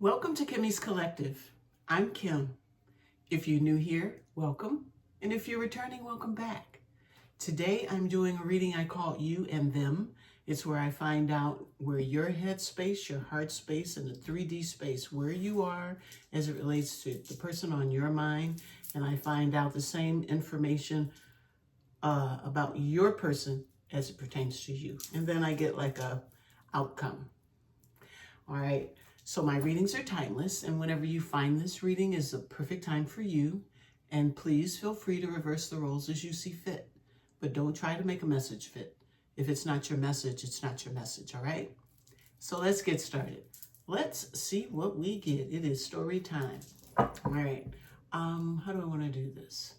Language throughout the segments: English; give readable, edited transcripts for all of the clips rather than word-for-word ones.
Welcome to Kimmy's Collective. I'm Kim. If you're new here, welcome. And if you're returning, welcome back. Today I'm doing a reading I call You and Them. It's where I find out where your head space, your heart space, and the 3D space, where you are as it relates to the person on your mind. And I find out the same information about your person as it pertains to you. And then I get like a outcome. All right. So my readings are timeless, and whenever you find this reading is a perfect time for you. And please feel free to reverse the roles as you see fit, but don't try to make a message fit. If it's not your message, it's not your message, all right? So let's get started. Let's see what we get. It is story time. All right. How do I want to do this?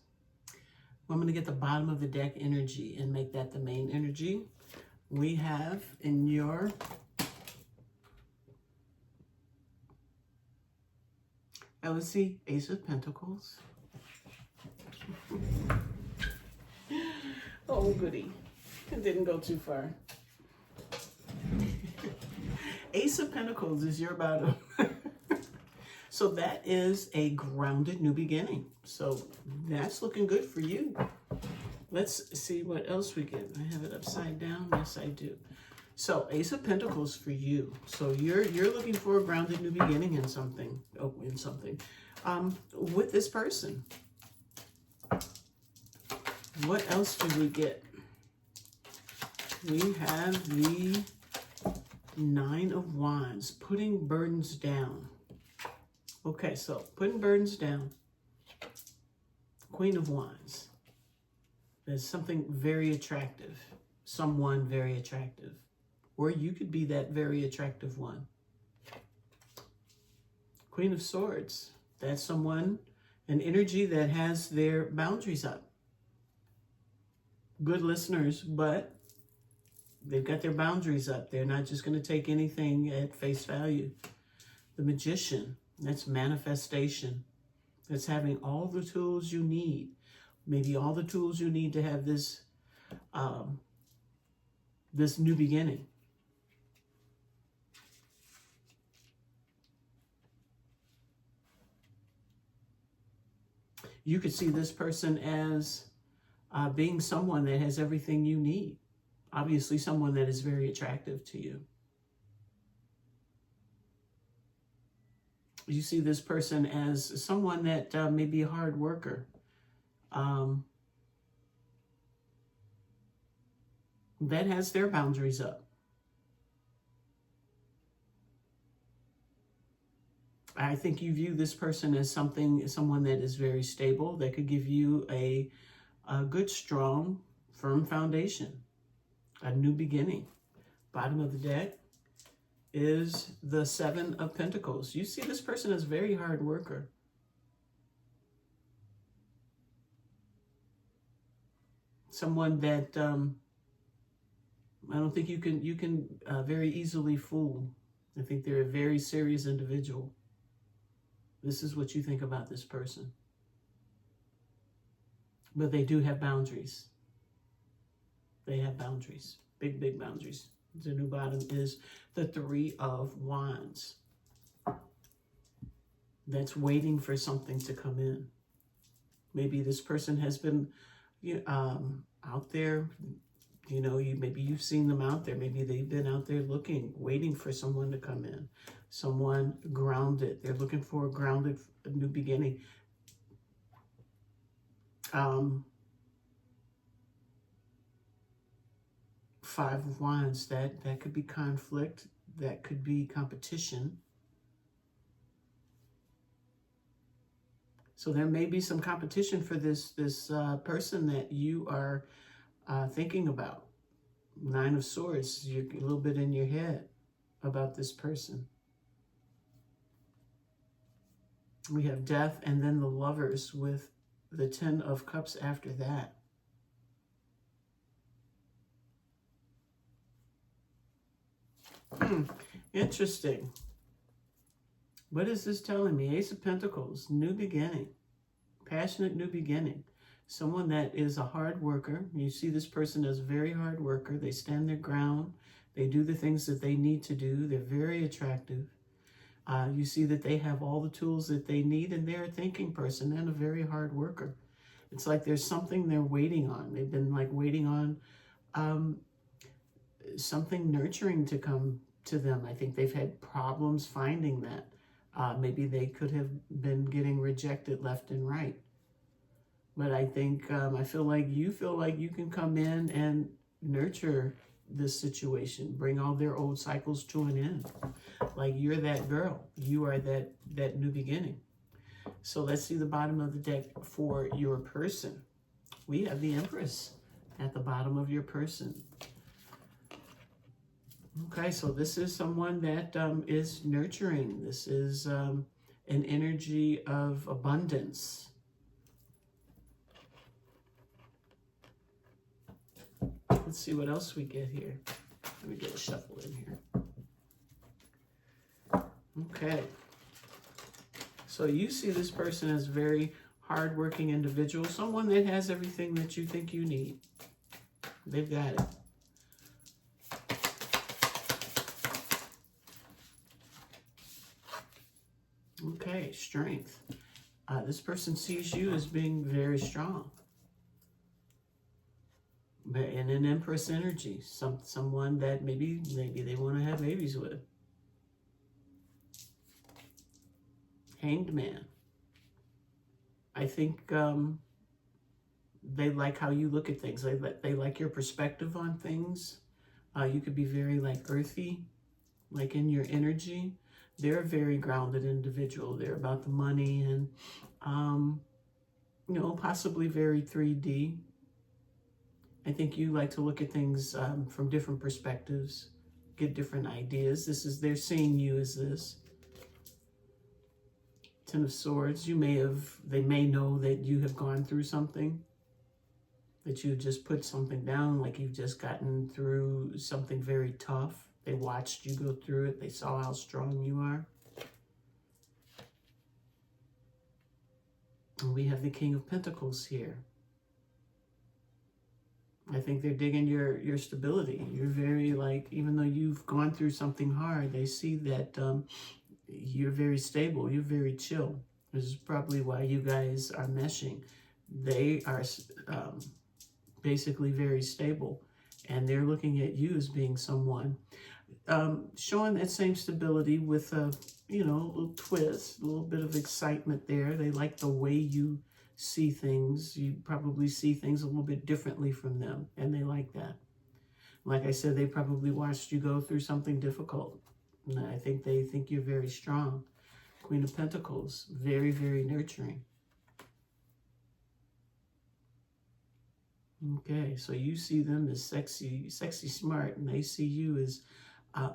I'm going to get the bottom of the deck energy and make that the main energy. We have in your let's see, Ace of Pentacles. Oh, goody. It didn't go too far. Ace of Pentacles is your bottom. So that is a grounded new beginning. So that's looking good for you. Let's see what else we get. I have it upside down. Yes, I do. So Ace of Pentacles for you. So you're looking for a grounded new beginning in something. Oh, in something. With this person. What else do we get? We have the Nine of Wands, putting burdens down. Okay, so putting burdens down. Queen of Wands. There's something very attractive. Someone very attractive. Or you could be that very attractive one. Queen of Swords. That's someone, an energy that has their boundaries up. Good listeners, but they've got their boundaries up. They're not just going to take anything at face value. The Magician. That's manifestation. That's having all the tools you need. Maybe all the tools you need to have this, this new beginning. You could see this person as being someone that has everything you need. Obviously, someone that is very attractive to you. You see this person as someone that may be a hard worker. That has their boundaries up. I think you view this person as someone that is very stable, that could give you a good, strong, firm foundation, a new beginning. Bottom of the deck is the Seven of Pentacles. You see this person as a very hard worker. Someone that I don't think you can very easily fool. I think they're a very serious individual. This is what you think about this person. But they do have boundaries. They have boundaries. Big, big boundaries. The new bottom is the Three of Wands. That's waiting for something to come in. Maybe this person has been out there. You know, maybe you've seen them out there. Maybe they've been out there looking, waiting for someone to come in. Someone grounded. They're looking for a grounded new beginning. Five of Wands. That could be conflict. That could be competition. So there may be some competition for this person that you are thinking about. Nine of Swords. You're a little bit in your head about this person. We have Death and then the Lovers with the Ten of Cups after that. Interesting. What is this telling me? Ace of Pentacles, new beginning, passionate new beginning. Someone that is a hard worker. You see this person as a very hard worker. They stand their ground. They do the things that they need to do. They're very attractive. You see that they have all the tools that they need, and they're a thinking person and a very hard worker. It's like there's something they're waiting on. They've been like waiting on something nurturing to come to them. I think they've had problems finding that. Maybe they could have been getting rejected left and right. But I think, I feel like you can come in and nurture this situation, bring all their old cycles to an end. Like you're that girl. You are that new beginning. So let's see the bottom of the deck for your person. We have the Empress at the bottom of your person. Okay, so this is someone that is nurturing. This is an energy of abundance. Let's see what else we get here. Let me get a shuffle in here. Okay. So you see this person as a very hardworking individual, someone that has everything that you think you need. They've got it. Okay, strength. This person sees you as being very strong. But in an Empress energy, someone that maybe they want to have babies with. Hanged Man. I think they like how you look at things. They like your perspective on things. You could be very like earthy, like in your energy. They're a very grounded individual. They're about the money and, you know, possibly very 3D. I think you like to look at things from different perspectives, get different ideas. They're seeing you as this. Ten of Swords. They may know that you have gone through something, that you just put something down, like you've just gotten through something very tough. They watched you go through it. They saw how strong you are. And we have the King of Pentacles here. I think they're digging your stability. You're very like, even though you've gone through something hard, they see that you're very stable. You're very chill. This is probably why you guys are meshing. They are basically very stable, and they're looking at you as being someone showing that same stability with a, you know, a little twist, a little bit of excitement there. They like the way you see things. You probably see things a little bit differently from them, and they like that. Like I said, they probably watched you go through something difficult. And I think they think you're very strong. Queen of Pentacles, very, very nurturing. Okay, so you see them as sexy, smart, and they see you as a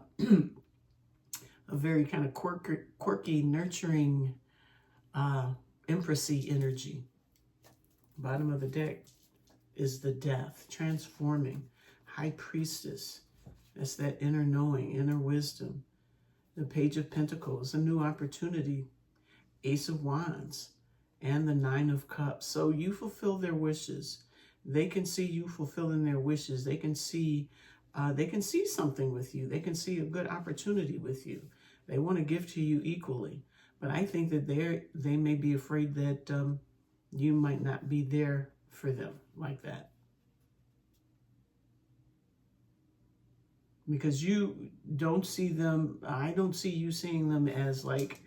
very kind of quirky, nurturing, empressy energy. Bottom of the deck is the Death, transforming, High Priestess. That's that inner knowing, inner wisdom. The Page of Pentacles, a new opportunity. Ace of Wands, and the Nine of Cups. So you fulfill their wishes. They can see you fulfilling their wishes. They can see something with you. They can see a good opportunity with you. They want to give to you equally. But I think that they may be afraid that you might not be there for them like that. Because you don't see them, I don't see you seeing them as like,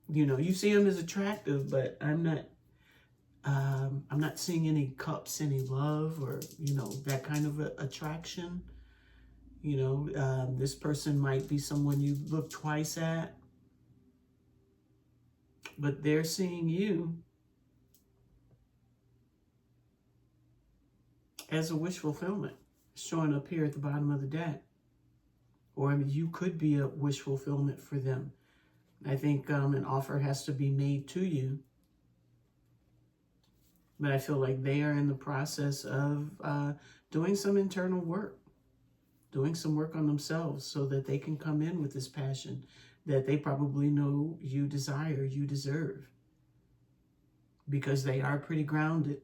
you know, you see them as attractive, but I'm not seeing any cups, any love, or, you know, that kind of attraction. You know, this person might be someone you look twice at, but they're seeing you as a wish fulfillment, showing up here at the bottom of the deck. Or I mean, you could be a wish fulfillment for them. I think an offer has to be made to you. But I feel like they are in the process of doing some internal work, doing some work on themselves so that they can come in with this passion that they probably know you desire, you deserve. Because they are pretty grounded.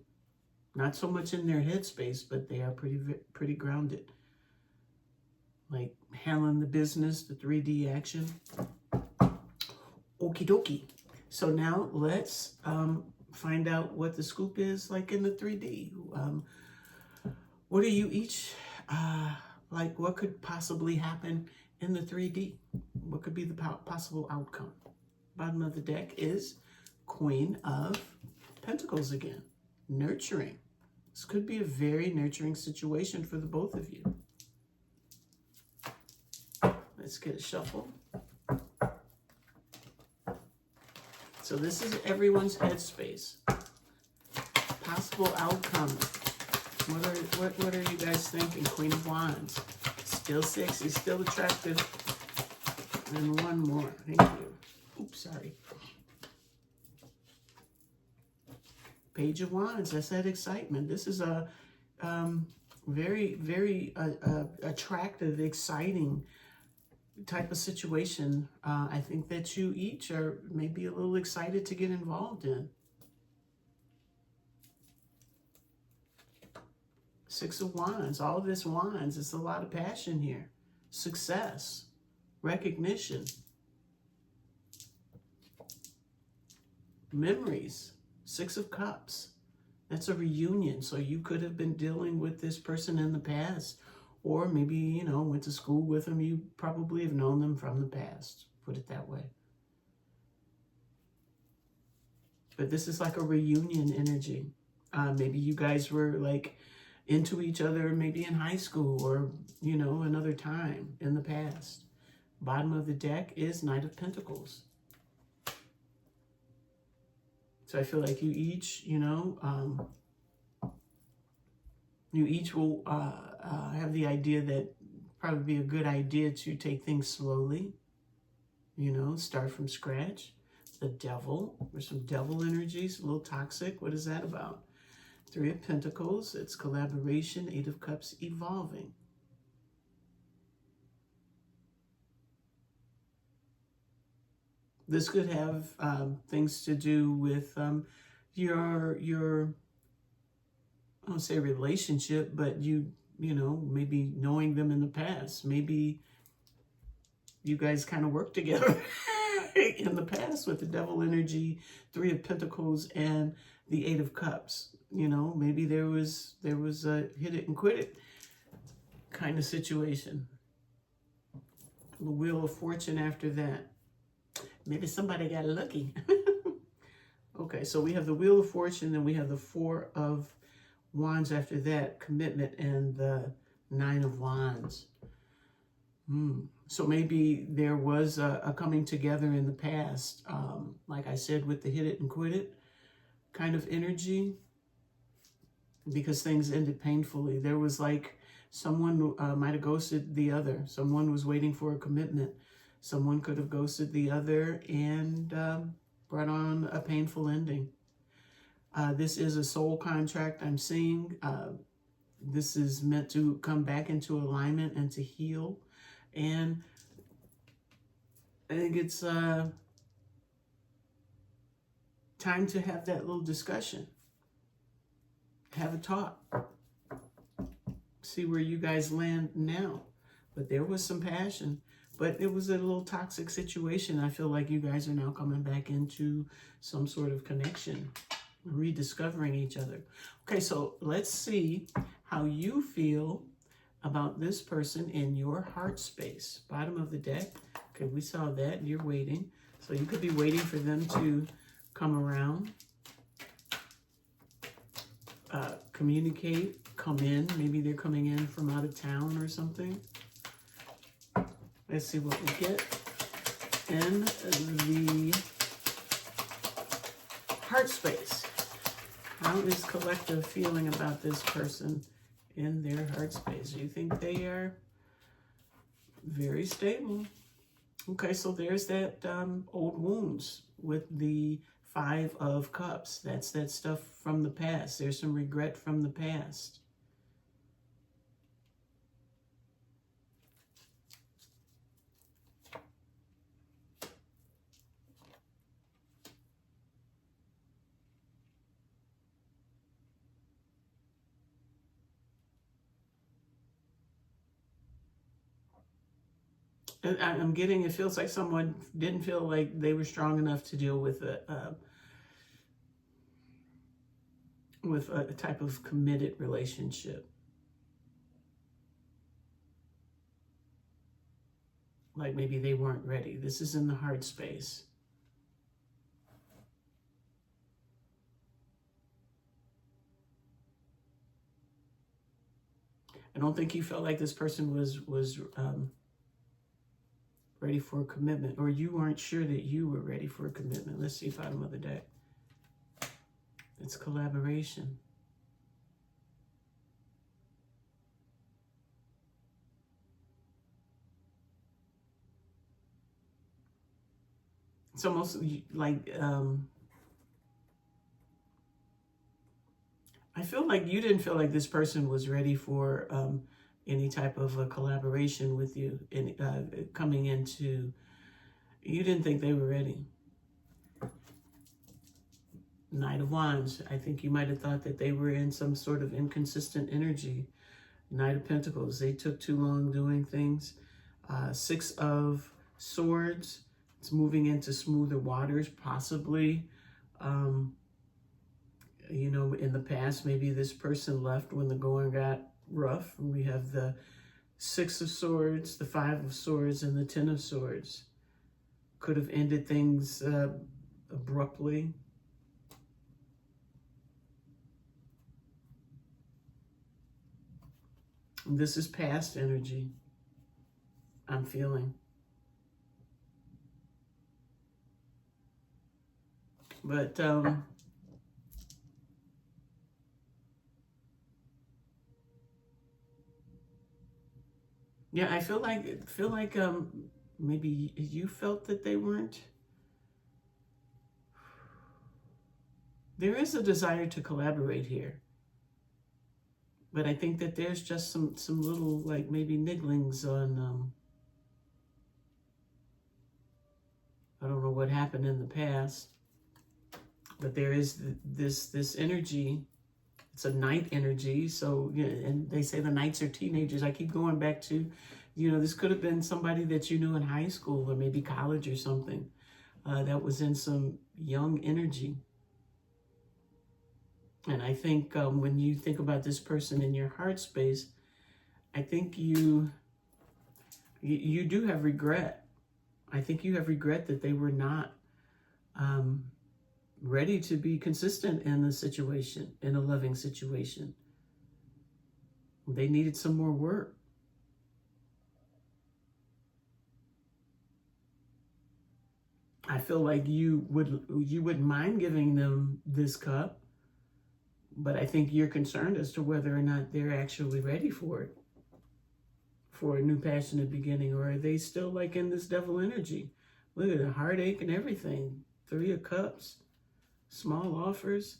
Not so much in their headspace, but they are pretty grounded. Like handling the business, the 3D action. Okie dokie. So now let's find out what the scoop is like in the 3D. What are you each, like what could possibly happen in the 3D? What could be the possible outcome? Bottom of the deck is Queen of Pentacles again. Nurturing. This could be a very nurturing situation for the both of you. Let's get a shuffle. So this is everyone's headspace. Possible outcome. What are you guys thinking? Queen of Wands. Still sexy, still attractive. And one more. Thank you. Oops, sorry. Page of Wands. That's that excitement. This is a very, very attractive, exciting type of situation. I think that you each are maybe a little excited to get involved in. Six of Wands. All of this Wands. It's a lot of passion here. Success. Recognition. Memories. Six of Cups. That's a reunion. So you could have been dealing with this person in the past. Or maybe, you know, went to school with them. You probably have known them from the past. Put it that way. But this is like a reunion energy. Maybe you guys were like into each other maybe in high school or, you know, another time in the past. Bottom of the deck is Knight of Pentacles. So I feel like you each, you know, you each will have the idea that probably be a good idea to take things slowly, you know, start from scratch. The Devil, there's some devil energies, a little toxic. What is that about? Three of Pentacles, it's collaboration. Eight of Cups, evolving. This could have things to do with your I don't say relationship, but you know, maybe knowing them in the past. Maybe you guys kind of worked together in the past with the Devil energy, Three of Pentacles, and the Eight of Cups. You know, maybe there was a hit it and quit it kind of situation. The Wheel of Fortune after that. Maybe somebody got lucky. Okay, so we have the Wheel of Fortune, then we have the Four of Wands after that, commitment, and the Nine of Wands. So maybe there was a coming together in the past, like I said, with the hit it and quit it kind of energy, because things ended painfully. There was like someone might have ghosted the other. Someone was waiting for a commitment. Someone could have ghosted the other and brought on a painful ending. This is a soul contract I'm seeing. This is meant to come back into alignment and to heal. And I think it's time to have that little discussion. Have a talk. See where you guys land now. But there was some passion. But it was a little toxic situation. I feel like you guys are now coming back into some sort of connection, rediscovering each other. Okay, so let's see how you feel about this person in your heart space. Bottom of the deck. Okay, we saw that. You're waiting. So you could be waiting for them to come around, communicate, come in. Maybe they're coming in from out of town or something. Let's see what we get in the heart space. How is collective feeling about this person in their heart space? You think they are very stable. Okay, so there's that old wounds with the Five of Cups. That's that stuff from the past. There's some regret from the past. I'm getting, it feels like someone didn't feel like they were strong enough to deal with a type of committed relationship. Like maybe they weren't ready. This is in the heart space. I don't think you felt like this person was ready for a commitment, or you weren't sure that you were ready for a commitment. Let's see, bottom of the deck. It's collaboration. It's almost like, I feel like you didn't feel like this person was ready for any type of a collaboration with you, coming into, you didn't think they were ready. Knight of Wands. I think you might have thought that they were in some sort of inconsistent energy. Knight of Pentacles. They took too long doing things. Six of Swords. It's moving into smoother waters, possibly. You know, in the past, maybe this person left when the going got rough. And we have the Six of Swords, the Five of Swords, and the Ten of Swords. Could have ended things abruptly. This is past energy, I'm feeling. But yeah, I feel like maybe you felt that they weren't. There is a desire to collaborate here. But I think that there's just some little, like, maybe nigglings on, I don't know what happened in the past, but there is this energy. It's a Knight energy. So, you know, and they say the Knights are teenagers. I keep going back to, you know, this could have been somebody that you knew in high school or maybe college or something, that was in some young energy. And I think when you think about this person in your heart space, I think you do have regret. I think you have regret that they were not ready to be consistent in a situation, in a loving situation. They needed some more work. I feel like you wouldn't mind giving them this cup. But I think you're concerned as to whether or not they're actually ready for it, for a new passionate beginning, or are they still like in this devil energy? Look at the heartache and everything. Three of Cups, small offers.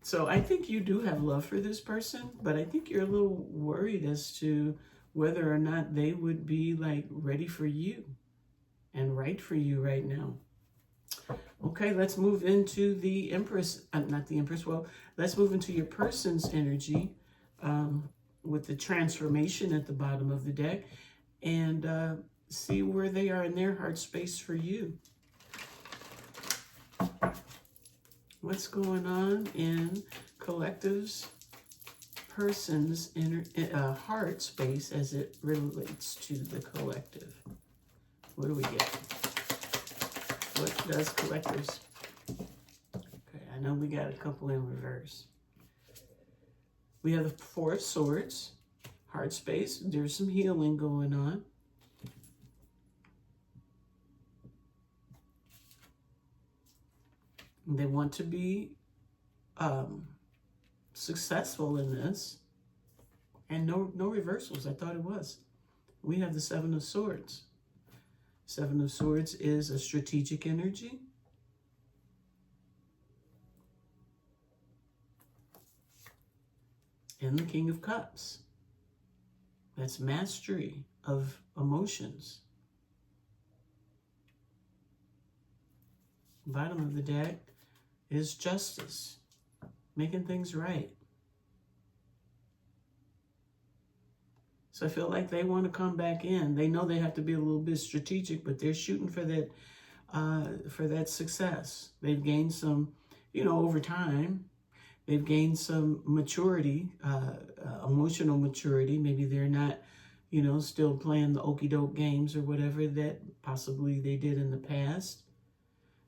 So I think you do have love for this person, but I think you're a little worried as to whether or not they would be like ready for you and right for you right now. Okay, let's move into the Empress, not the Empress, well, let's move into your person's energy with the transformation at the bottom of the deck and see where they are in their heart space for you. What's going on in collective's person's heart space as it relates to the collective? What do we get? What does collectives? Okay, I know we got a couple in reverse. We have the Four of Swords, heart space. There's some healing going on. They want to be successful in this. And no reversals. I thought it was. We have the Seven of Swords. Seven of Swords is a strategic energy. And the King of Cups. That's mastery of emotions. Bottom of the deck is justice, making things right. So I feel like they want to come back in. They know they have to be a little bit strategic, but they're shooting for that success. They've gained some, over time. They've gained some maturity, emotional maturity. Maybe they're not, still playing the okey doke games or whatever that possibly they did in the past.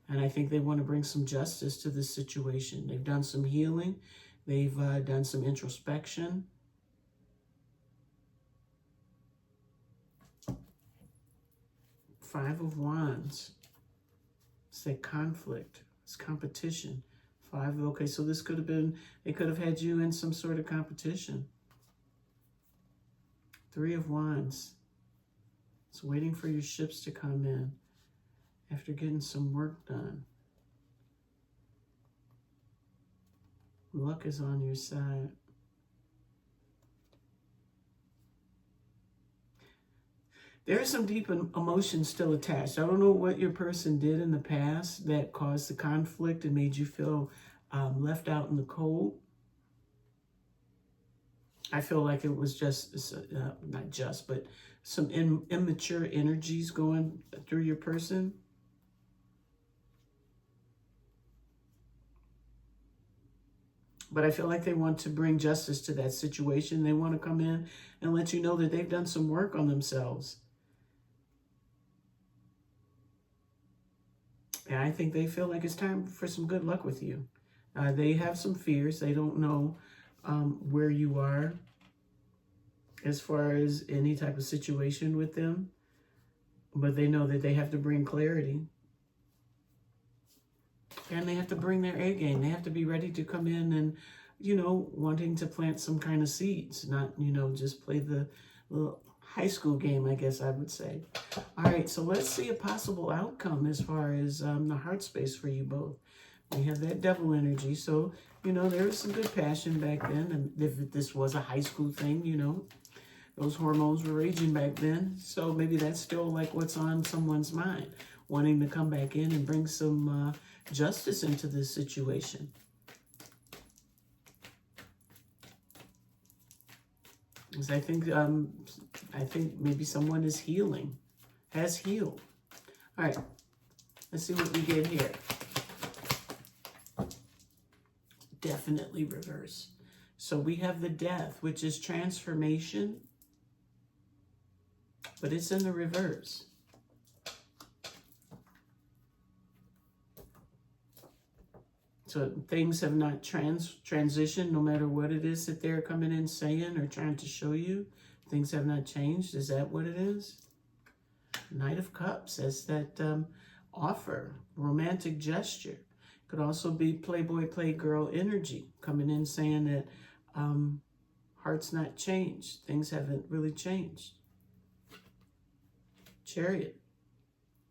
And I think they want to bring some justice to this situation. They've done some healing. They've done some introspection. Five of Wands. It's that conflict. It's competition. Okay, so this could have been, they could have had you in some sort of competition. Three of Wands. It's waiting for your ships to come in after getting some work done. Luck is on your side. There are some deep emotions still attached. I don't know what your person did in the past that caused the conflict and made you feel left out in the cold. I feel like it was just, not just, but some immature energies going through your person. But I feel like they want to bring justice to that situation. They want to come in and let you know that they've done some work on themselves. And I think they feel like it's time for some good luck with you. They have some fears. They don't know where you are as far as any type of situation with them. But they know that they have to bring clarity. And they have to bring their A game. They have to be ready to come in and, wanting to plant some kind of seeds. Not, just play the little high school game, I guess I would say. All right, so let's see a possible outcome as far as the heart space for you both. We have that devil energy. So, there was some good passion back then. And if this was a high school thing, those hormones were raging back then. So maybe that's still like what's on someone's mind, wanting to come back in and bring some justice into this situation. Because I think maybe someone is healing, has healed. All right, let's see what we get here. Definitely reverse. So we have the Death, which is transformation, but it's in the reverse. So things have not transitioned, no matter what it is that they're coming in saying or trying to show you. Things have not changed. Is that what it is? Knight of Cups, that's that offer, romantic gesture. Could also be playboy, playgirl energy coming in saying that heart's not changed. Things haven't really changed. Chariot,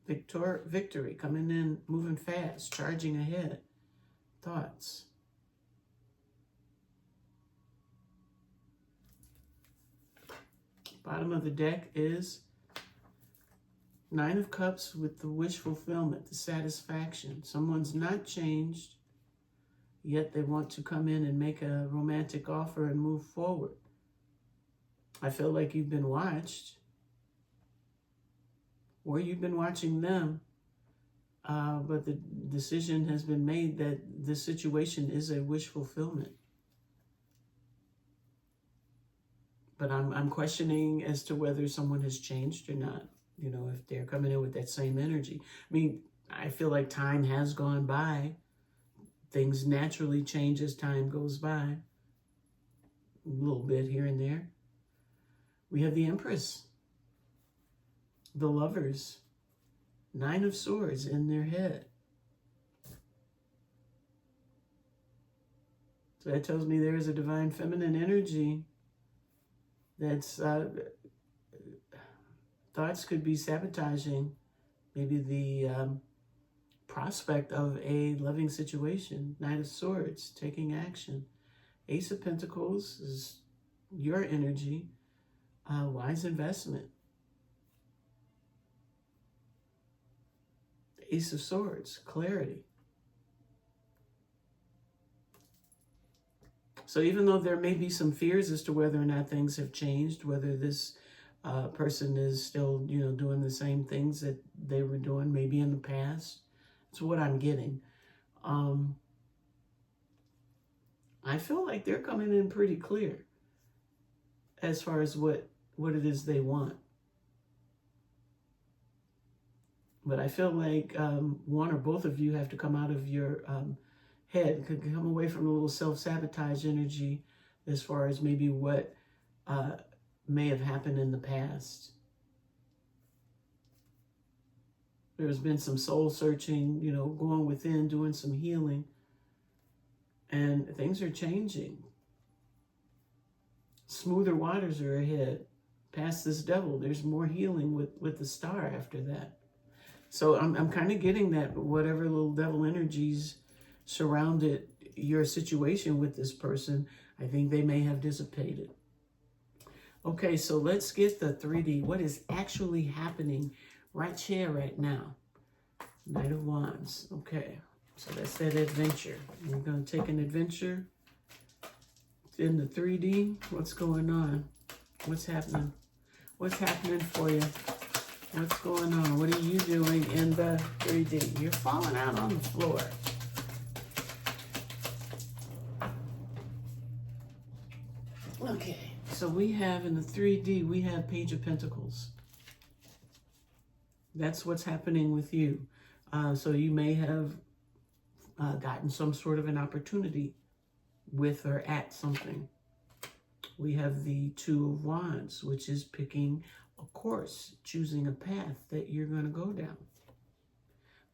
victory, coming in, moving fast, charging ahead. Thoughts. Bottom of the deck is Nine of Cups with the wish fulfillment, the satisfaction. Someone's not changed, yet they want to come in and make a romantic offer and move forward. I feel like you've been watched, or you've been watching them. But the decision has been made that this situation is a wish fulfillment. But I'm questioning as to whether someone has changed or not. If they're coming in with that same energy. I mean, I feel like time has gone by. Things naturally change as time goes by. A little bit here and there. We have the Empress. The Lovers. Nine of Swords in their head. So that tells me there is a divine feminine energy that's thoughts could be sabotaging maybe the prospect of a loving situation. Knight of Swords, taking action. Ace of Pentacles is your energy, wise investment. Ace of Swords, clarity. So even though there may be some fears as to whether or not things have changed, whether this person is still, you know, doing the same things that they were doing maybe in the past, it's what I'm getting. I feel like they're coming in pretty clear as far as what it is they want. But I feel like one or both of you have to come out of your head, could come away from a little self-sabotage energy as far as maybe what may have happened in the past. There's been some soul searching, you know, going within, doing some healing. And things are changing. Smoother waters are ahead. Past this devil, there's more healing with the star after that. So I'm kind of getting that whatever little devil energies surrounded your situation with this person, I think they may have dissipated. Okay, so let's get the 3D. What is actually happening right here, right now? Knight of Wands. Okay, so that's that adventure. We're going to take an adventure in the 3D. What's going on? What's happening? What's happening for you? What's going on? What are you doing in the 3D? You're falling out on the floor. Okay, so we have in the 3D, we have Page of Pentacles. That's what's happening with you. So you may have gotten some sort of an opportunity with or at something. We have the Two of Wands, which is picking a course, choosing a path that you're going to go down.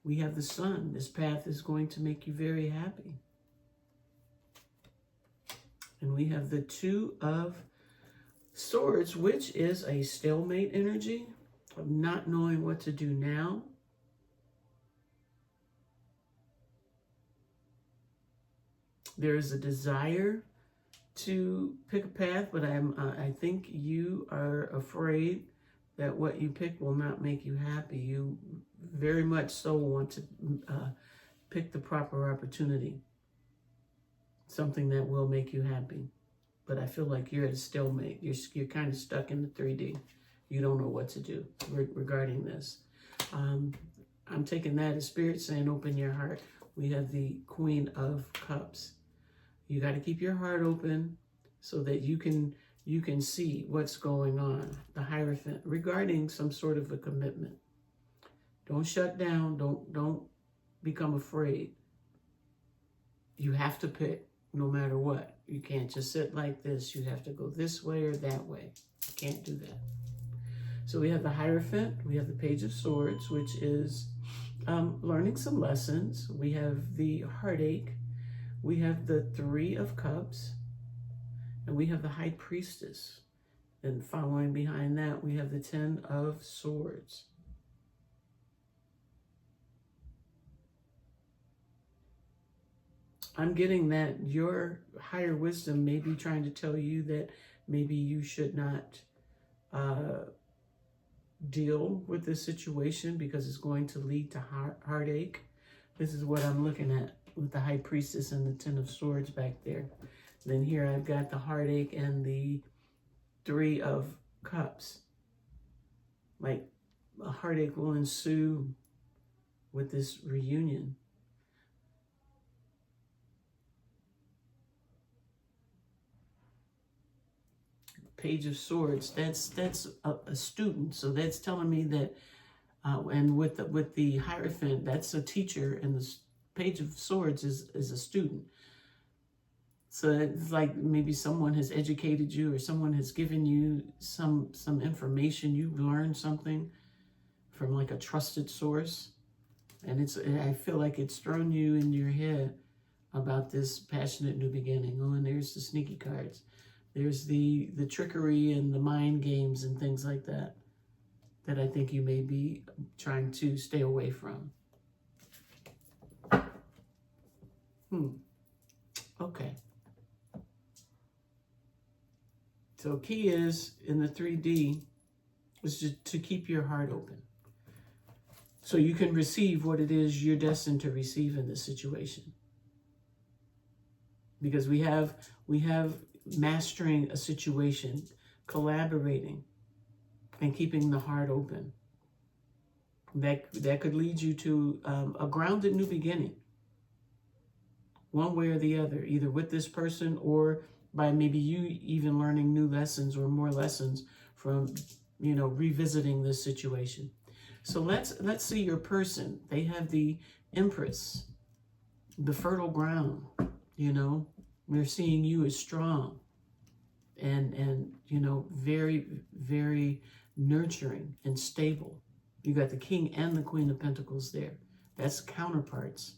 We have the Sun. This path is going to make you very happy. And we have the Two of Swords, which is a stalemate energy of not knowing what to do now. There is a desire to pick a path, but I think you are afraid that what you pick will not make you happy. You very much so want to pick the proper opportunity, something that will make you happy. But I feel like you're at a stalemate. You're kind of stuck in the 3D. You don't know what to do regarding this. I'm taking that as Spirit saying, open your heart. We have the Queen of Cups. You got to keep your heart open so that you can see what's going on. The Hierophant, regarding some sort of a commitment. Don't shut down. Don't become afraid. You have to pick no matter what. You can't just sit like this. You have to go this way or that way. You can't do that. So we have the Hierophant. We have the Page of Swords, which is learning some lessons. We have the Heartache. We have the Three of Cups. And we have the High Priestess. And following behind that, we have the Ten of Swords. I'm getting that your higher wisdom may be trying to tell you that maybe you should not deal with this situation because it's going to lead to heartache. This is what I'm looking at with the High Priestess and the Ten of Swords back there. Then here I've got the Heartache and the Three of Cups. Like a heartache will ensue with this reunion. Page of Swords, that's a student. So that's telling me that, and with the Hierophant, that's a teacher, and the Page of Swords is a student. So it's like maybe someone has educated you or someone has given you some information. You've learned something from like a trusted source. And I feel like it's thrown you in your head about this passionate new beginning. Oh, and there's the sneaky cards. There's the trickery and the mind games and things like that I think you may be trying to stay away from. Okay. So key is, in the 3D, is to keep your heart open. So you can receive what it is you're destined to receive in this situation. because we have mastering a situation, collaborating, and keeping the heart open. That could lead you to a grounded new beginning, one way or the other, either with this person or by maybe you even learning new lessons or more lessons from, revisiting this situation. So let's see your person. They have the Empress, the fertile ground. They're seeing you as strong and very, very nurturing and stable. You got the King and the Queen of Pentacles there. That's counterparts.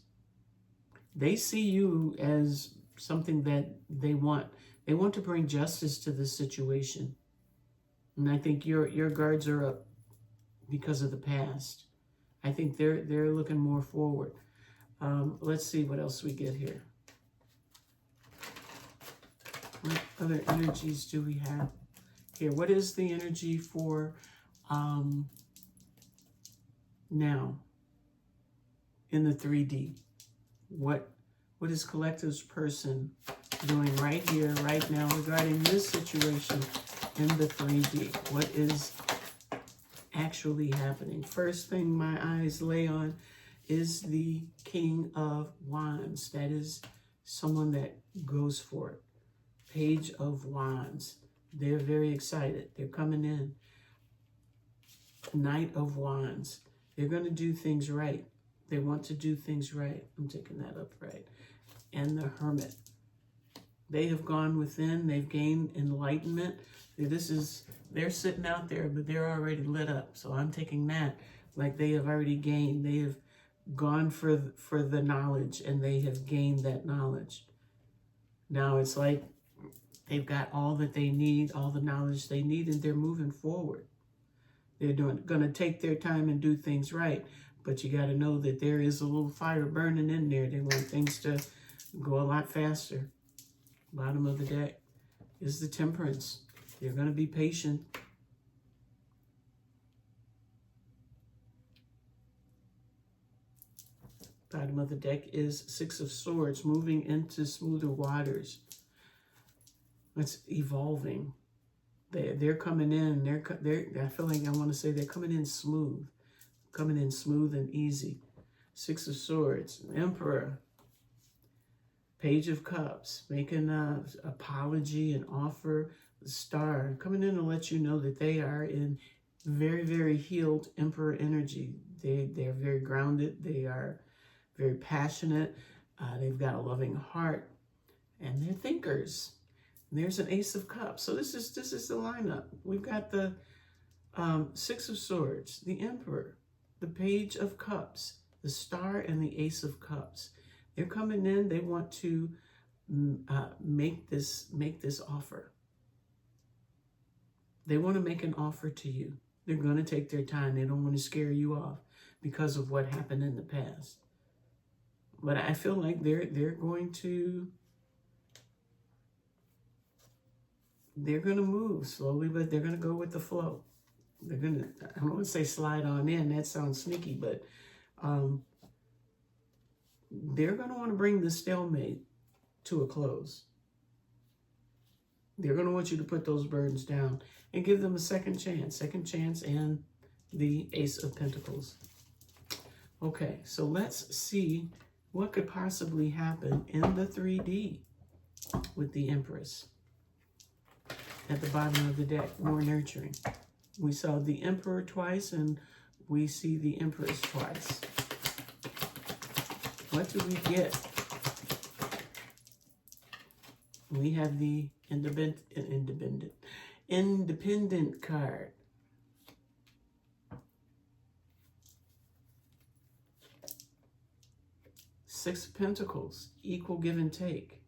They see you as something that they want. They want to bring justice to this situation. And I think your guards are up because of the past. I think they're looking more forward. Let's see what else we get here. What other energies do we have here? What is the energy for now in the 3D? What is Collective's person doing right here, right now, regarding this situation in the 3D? What is actually happening? First thing my eyes lay on is the King of Wands. That is someone that goes for it. Page of Wands. They're very excited. They're coming in. Knight of Wands. They're going to do things right. They want to do things right. I'm taking that up right. And the Hermit. They have gone within. They've gained enlightenment. They're sitting out there, but they're already lit up. So I'm taking that like they have already gained. They have gone for the knowledge, and they have gained that knowledge. Now it's like they've got all that they need, all the knowledge they need, and they're moving forward. They're going to take their time and do things right. But you got to know that there is a little fire burning in there. They want things to go a lot faster. Bottom of the deck is the Temperance. They're going to be patient. Bottom of the deck is Six of Swords, moving into smoother waters. It's evolving. They're coming in. I feel like I want to say they're coming in smooth. Coming in smooth and easy. Six of Swords, Emperor, Page of Cups, making an apology and offer, the Star, coming in to let you know that they are in very, very healed Emperor energy. They're very grounded. They are very passionate. They've got a loving heart, and they're thinkers. And there's an Ace of Cups. So this is the lineup. We've got the Six of Swords, the Emperor, the Page of Cups, the Star, and the Ace of Cups. They're coming in. They want to make this offer. They want to make an offer to you. They're going to take their time. They don't want to scare you off because of what happened in the past. But I feel like they're going to move slowly, but they're going to go with the flow. They're going to, I don't want to say slide on in. That sounds sneaky, but they're going to want to bring the stalemate to a close. They're going to want you to put those burdens down and give them a second chance and the Ace of Pentacles. Okay, so let's see what could possibly happen in the 3D with the Empress. At the bottom of the deck, more nurturing. We saw the Emperor twice, and we see the Empress twice. What do we get? We have the independent card. Six of Pentacles, equal give and take.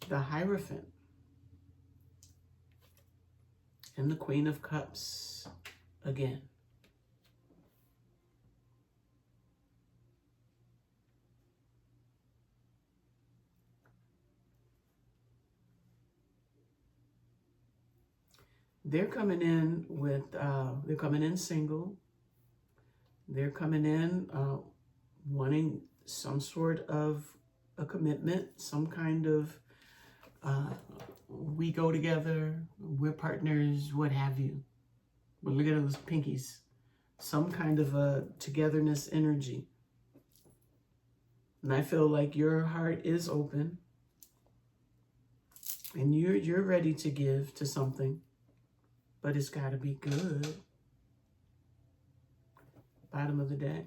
The Hierophant. And the Queen of Cups again. They're coming in with, they're coming in single. They're coming in wanting some sort of a commitment, some kind of we go together, we're partners, what have you. But look at those pinkies. Some kind of a togetherness energy. And I feel like your heart is open and you're ready to give to something, but it's got to be good. Bottom of the deck.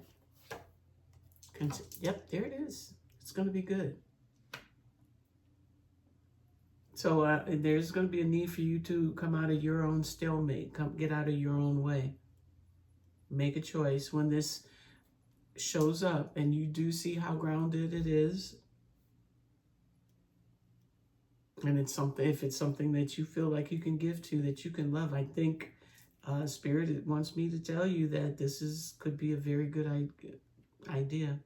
Yep, there it is. It's going to be good. So there's going to be a need for you to come out of your own stalemate. Get out of your own way. Make a choice. When this shows up and you do see how grounded it is, and it's something, if it's something that you feel like you can give to, that you can love, I think Spirit wants me to tell you that this could be a very good idea.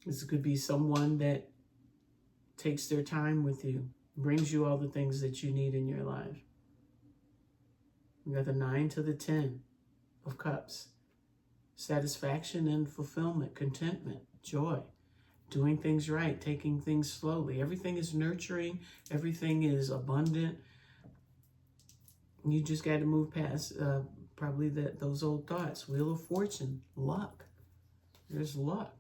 This could be someone that takes their time with you, brings you all the things that you need in your life. You got the 9 to the 10 of cups. Satisfaction and fulfillment, contentment, joy, doing things right, taking things slowly. Everything is nurturing. Everything is abundant. You just got to move past probably those old thoughts. Wheel of Fortune, luck. There's luck.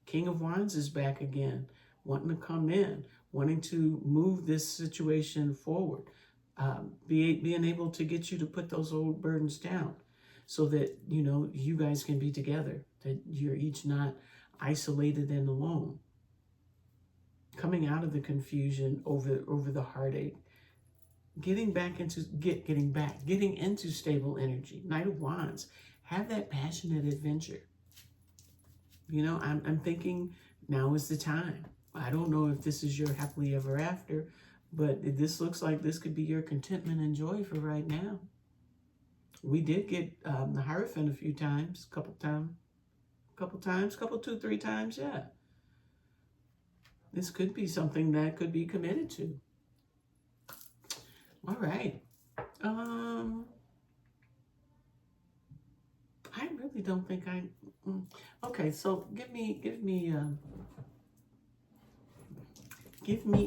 King of Wands is back again, wanting to come in, wanting to move this situation forward, being able to get you to put those old burdens down so that, you know, you guys can be together, that you're each not isolated and alone. Coming out of the confusion over the heartache, getting into stable energy. Knight of Wands, have that passionate adventure. You know, I'm thinking now is the time. I don't know if this is your happily ever after, but this looks like this could be your contentment and joy for right now. We did get the Hierophant a few times, couple, 2, 3 times, yeah. This could be something that could be committed to. All right. I really don't think okay, so give me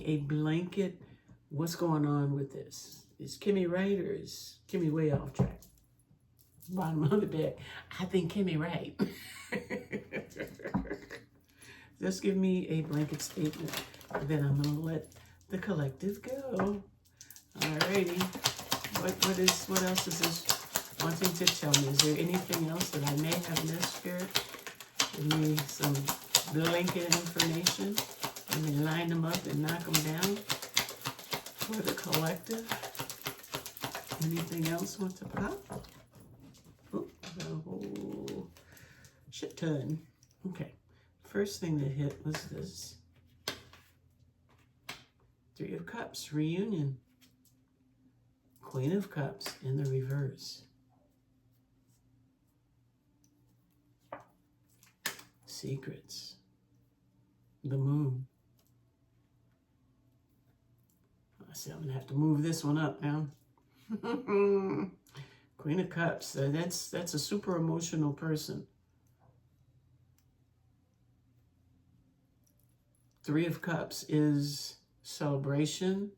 a blanket. What's going on with this? Is Kimmy right or is Kimmy way off track? Bottom of the deck. I think Kimmy right. Just give me a blanket statement, and then I'm gonna let the collective go. Alrighty. What else is this wanting to tell me? Is there anything else that I may have missed, Spirit? Give me some blanket information. Let me line them up and knock them down for the collective. Anything else want to pop? Oh, I got a whole shit ton. Okay. First thing that hit was this. 3 of Cups, reunion. Queen of Cups in the reverse. Secrets. The Moon. I see I'm going to have to move this one up now. Queen of Cups. That's a super emotional person. 3 of Cups is celebration.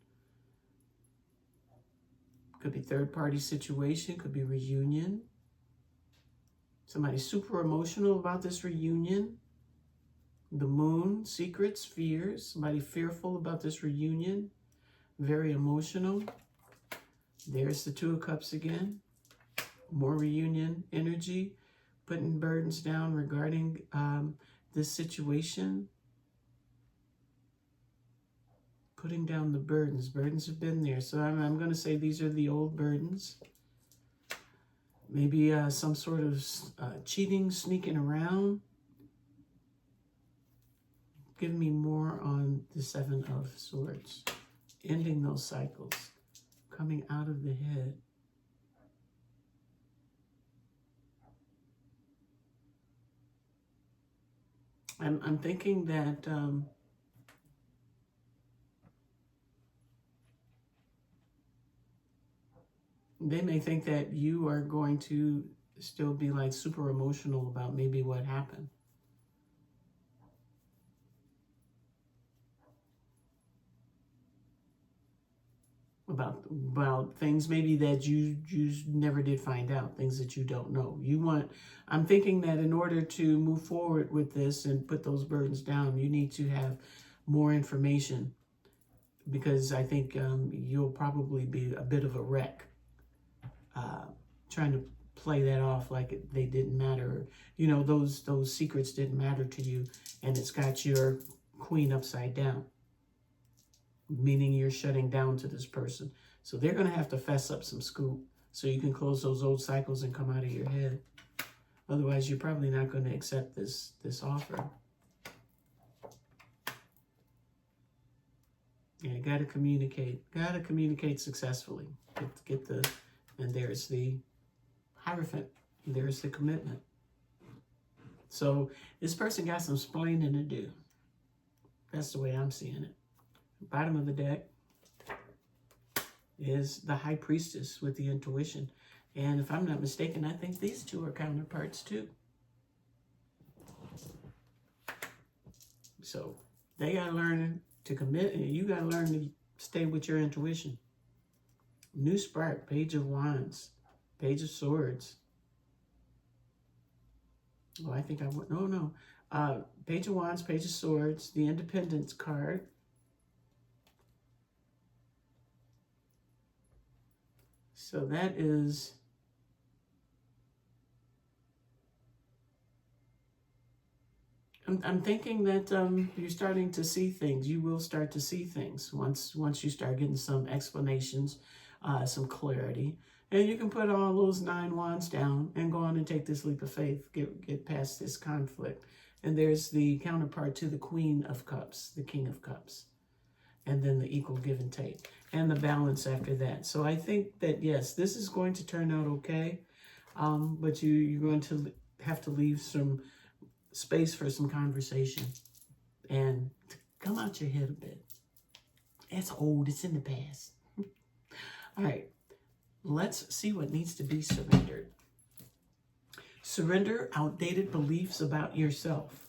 Could be third-party situation. Could be reunion. Somebody's super emotional about this reunion. The Moon, secrets, fears. Somebody fearful about this reunion. Very emotional. There's the 2 of Cups again. More reunion energy. Putting burdens down regarding this situation. Putting down the burdens. Burdens have been there. So I'm going to say these are the old burdens. Maybe some sort of cheating, sneaking around. Give me more on the 7 of Swords. Ending those cycles. Coming out of the head. I'm thinking that they may think that you are going to still be like super emotional about maybe what happened. About things maybe that you never did find out, things that you don't know. I'm thinking that in order to move forward with this and put those burdens down, you need to have more information, because I think you'll probably be a bit of a wreck trying to play that off like they didn't matter. You know, those secrets didn't matter to you, and it's got your queen upside down, meaning you're shutting down to this person. So they're going to have to fess up some scoop so you can close those old cycles and come out of your head. Otherwise, you're probably not going to accept this offer. Yeah, you got to communicate. Got to communicate successfully. And there's the Hierophant. There's the commitment. So this person got some splaining to do. That's the way I'm seeing it. Bottom of the deck is the High Priestess with the intuition. And if I'm not mistaken, I think these two are counterparts too. So they got to learn to commit, and you got to learn to stay with your intuition. New spark, Page of Wands, Page of Swords. Oh, I think I want, no. Page of Wands, Page of Swords, the Independence card. So that is, I'm thinking that you're starting to see things. You will start to see things once you start getting some explanations, some clarity. And you can put all those 9 wands down and go on and take this leap of faith, get past this conflict. And there's the counterpart to the Queen of Cups, the King of Cups. And then the equal give and take, and the balance after that. So I think that, yes, this is going to turn out okay, but you're going to have to leave some space for some conversation and come out your head a bit. It's old. It's in the past. All right. Let's see what needs to be surrendered. Surrender outdated beliefs about yourself.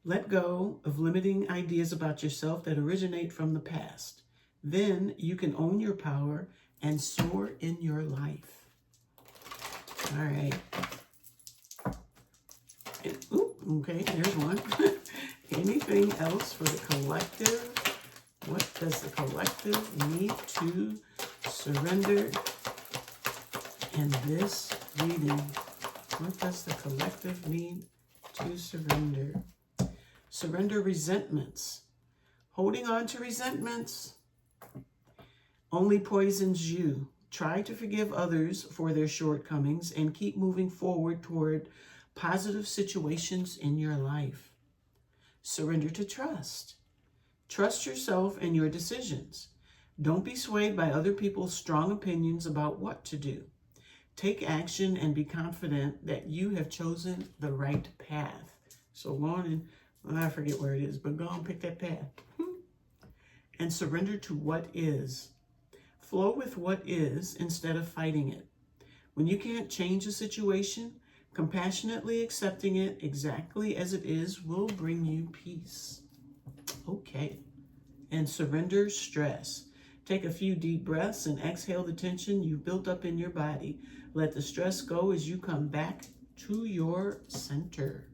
Let go of limiting ideas about yourself that originate from the past. Then you can own your power and soar in your life. All right. Okay, there's one. Anything else for the collective? What does the collective need to surrender in this reading? What does the collective need to surrender? Surrender resentments. Holding on to resentments only poisons you. Try to forgive others for their shortcomings and keep moving forward toward positive situations in your life. Surrender to trust. Trust yourself and your decisions. Don't be swayed by other people's strong opinions about what to do. Take action and be confident that you have chosen the right path. So go on and, I forget where it is, but go and pick that path. And surrender to what is. Flow with what is instead of fighting it. When you can't change a situation, compassionately accepting it exactly as it is will bring you peace. Okay. And surrender stress. Take a few deep breaths and exhale the tension you've built up in your body. Let the stress go as you come back to your center.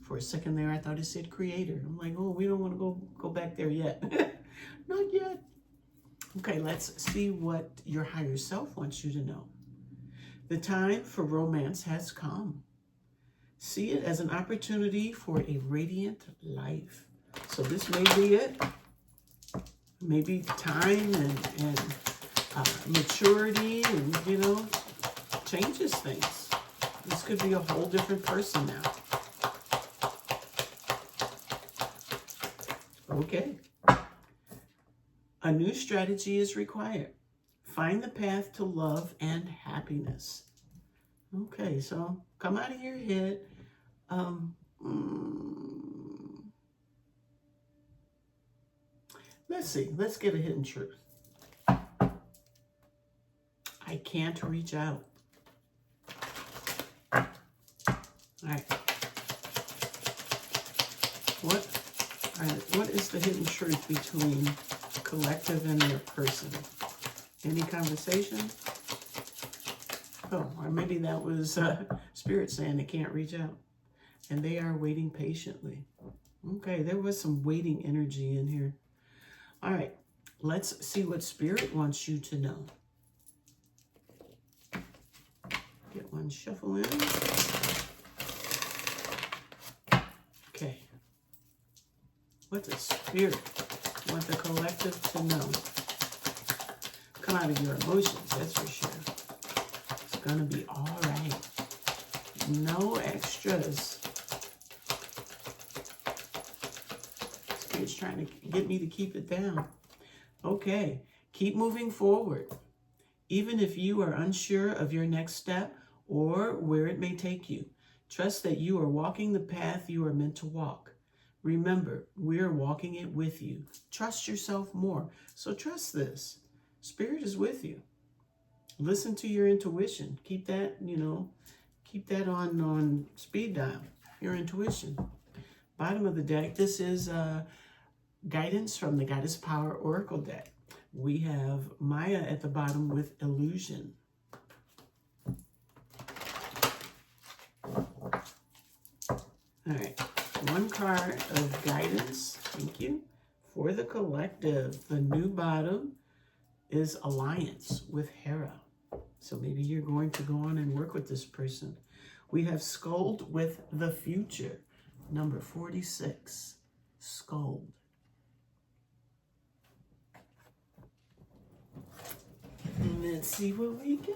For a second there, I thought it said creator. I'm like, oh, we don't want to go back there yet. Not yet. Okay, let's see what your higher self wants you to know. The time for romance has come. See it as an opportunity for a radiant life. So this may be it. Maybe time and maturity and, changes things. This could be a whole different person now. Okay. A new strategy is required. Find the path to love and happiness. Okay, so come out of your head. Let's see. Let's get a hidden truth. I can't reach out. All right. What is the hidden truth between collective and their person? Any conversation? Oh, or maybe that was Spirit saying they can't reach out. And they are waiting patiently. Okay, there was some waiting energy in here. All right, let's see what Spirit wants you to know. Get one shuffle in. Okay. What does Spirit want the collective to know? Come out of your emotions, that's for sure. It's gonna be all right. No extras. Spirit's trying to get me to keep it down. Okay, keep moving forward. Even if you are unsure of your next step or where it may take you, trust that you are walking the path you are meant to walk. Remember, we are walking it with you. Trust yourself more. So trust this. Spirit is with you. Listen to your intuition. Keep that, keep that on speed dial. Your intuition. Bottom of the deck, this is guidance from the Goddess Power Oracle deck. We have Maya at the bottom with illusion. All right. One card of guidance, thank you, for the collective. The new bottom is alliance with Hera. So maybe you're going to go on and work with this person. We have scold with the future, number 46, scold. Let's see what we get.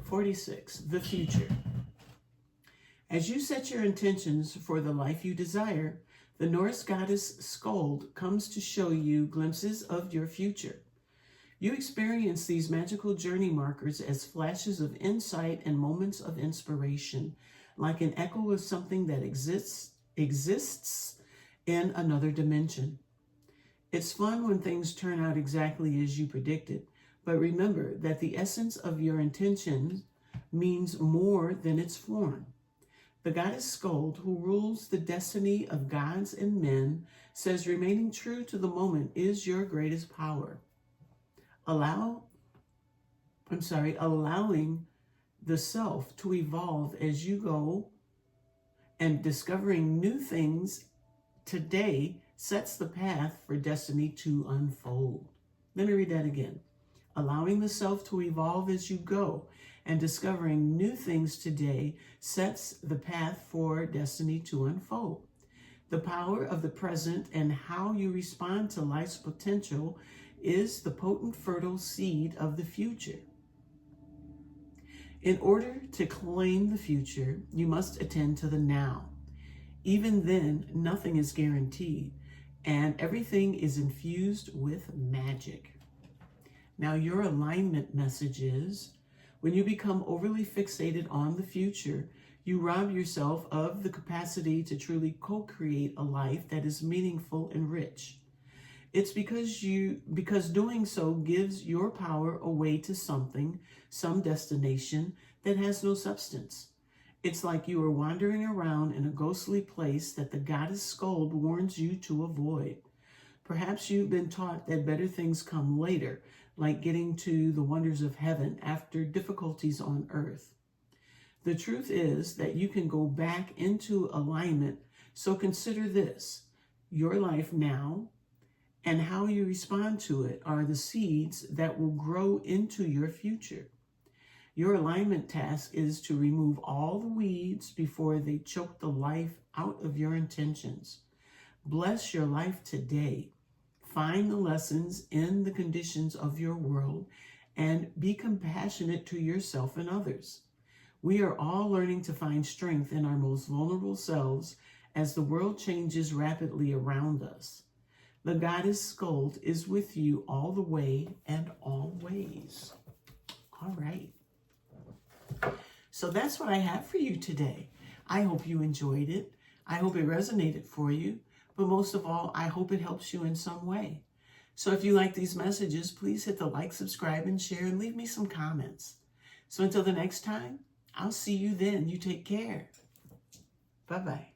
46, the future. As you set your intentions for the life you desire, the Norse goddess Skuld comes to show you glimpses of your future. You experience these magical journey markers as flashes of insight and moments of inspiration, like an echo of something that exists in another dimension. It's fun when things turn out exactly as you predicted, but remember that the essence of your intention means more than its form. The goddess Skuld, who rules the destiny of gods and men, says remaining true to the moment is your greatest power. Allowing the self to evolve as you go and discovering new things today sets the path for destiny to unfold. Let me read that again. Allowing the self to evolve as you go and discovering new things today sets the path for destiny to unfold. The power of the present and how you respond to life's potential is the potent, fertile seed of the future. In order to claim the future, you must attend to the now. Even then, nothing is guaranteed, and everything is infused with magic. Now, your alignment message is, when you become overly fixated on the future, you rob yourself of the capacity to truly co-create a life that is meaningful and rich. It's because doing so gives your power away to something, some destination that has no substance. It's like you are wandering around in a ghostly place that the goddess Skuld warns you to avoid. Perhaps you've been taught that better things come later, like getting to the wonders of heaven after difficulties on earth. The truth is that you can go back into alignment, so consider this. Your life now and how you respond to it are the seeds that will grow into your future. Your alignment task is to remove all the weeds before they choke the life out of your intentions. Bless your life today. Find the lessons in the conditions of your world and be compassionate to yourself and others. We are all learning to find strength in our most vulnerable selves as the world changes rapidly around us. The goddess Skuld is with you all the way and always. All right. So that's what I have for you today. I hope you enjoyed it. I hope it resonated for you. But most of all, I hope it helps you in some way. So if you like these messages, please hit the like, subscribe, and share, and leave me some comments. So until the next time, I'll see you then. You take care. Bye-bye.